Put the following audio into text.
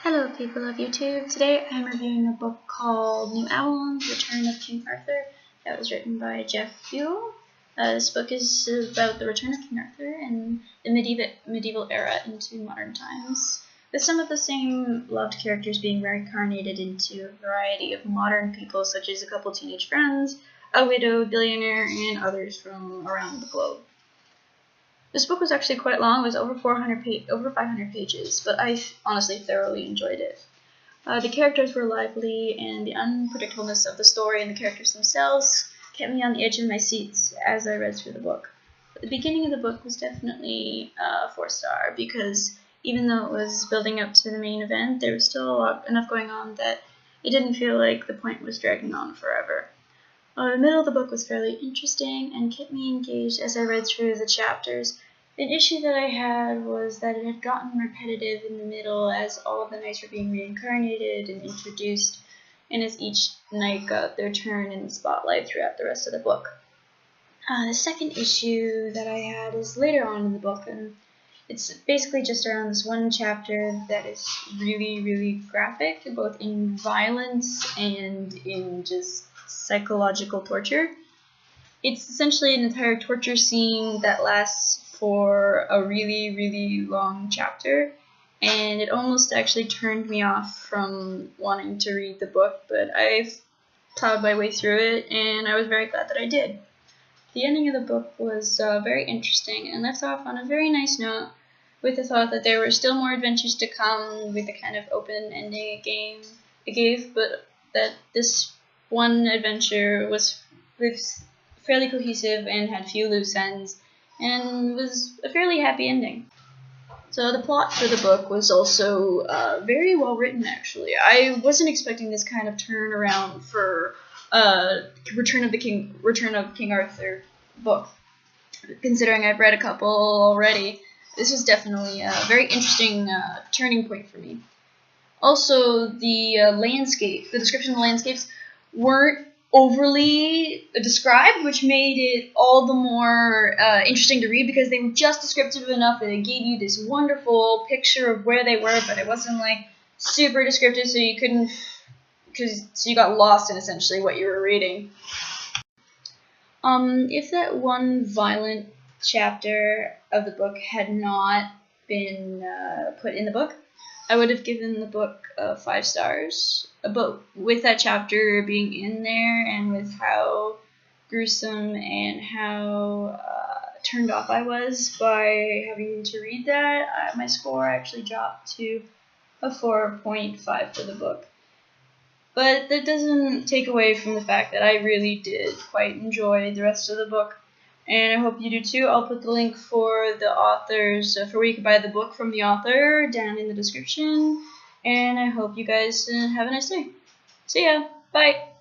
Hello people of YouTube. Today I'm reviewing a book called New Avalon, The Return of King Arthur that was written by Fuell. This book is about the return of King Arthur and the medieval era into modern times, with some of the same loved characters being reincarnated into a variety of modern people such as a couple teenage friends, a widow, billionaire, and others from around the globe. This book was actually quite long. It was over 500 pages, but I honestly thoroughly enjoyed it. The characters were lively, and the unpredictableness of the story and the characters themselves kept me on the edge of my seats as I read through the book. But the beginning of the book was definitely a 4-star, because even though it was building up to the main event, there was still enough going on that it didn't feel like the point was dragging on forever. The middle of the book was fairly interesting and kept me engaged as I read through the chapters. An issue that I had was that it had gotten repetitive in the middle as all of the knights were being reincarnated and introduced, and as each knight got their turn in the spotlight throughout the rest of the book. The second issue that I had is later on in the book, and it's basically just around this one chapter that is really graphic, both in violence and in just psychological torture. It's essentially an entire torture scene that lasts for a really long chapter, and it almost actually turned me off from wanting to read the book, but I plowed my way through it, and I was very glad that I did. The ending of the book was very interesting and left off on a very nice note, with the thought that there were still more adventures to come with the kind of open ending it gave, but that this one adventure was fairly cohesive and had few loose ends, and was a fairly happy ending. So the plot for the book was also very well written, actually. I wasn't expecting this kind of turnaround for Return of King Arthur book. Considering I've read a couple already, this was definitely a very interesting turning point for me. Also, the description of the landscapes weren't overly described, which made it all the more interesting to read, because they were just descriptive enough that it gave you this wonderful picture of where they were, but it wasn't like super descriptive, so you got lost in essentially what you were reading. If that one violent chapter of the book had not been put in the book, I would have given the book 5 stars. But with that chapter being in there, and with how gruesome and how turned off I was by having to read that, my score actually dropped to a 4.5 for the book. But that doesn't take away from the fact that I really did quite enjoy the rest of the book, and I hope you do too. I'll put the link for the authors, for where you can buy the book from the author, down in the description, and I hope you guys have a nice day. See ya! Bye!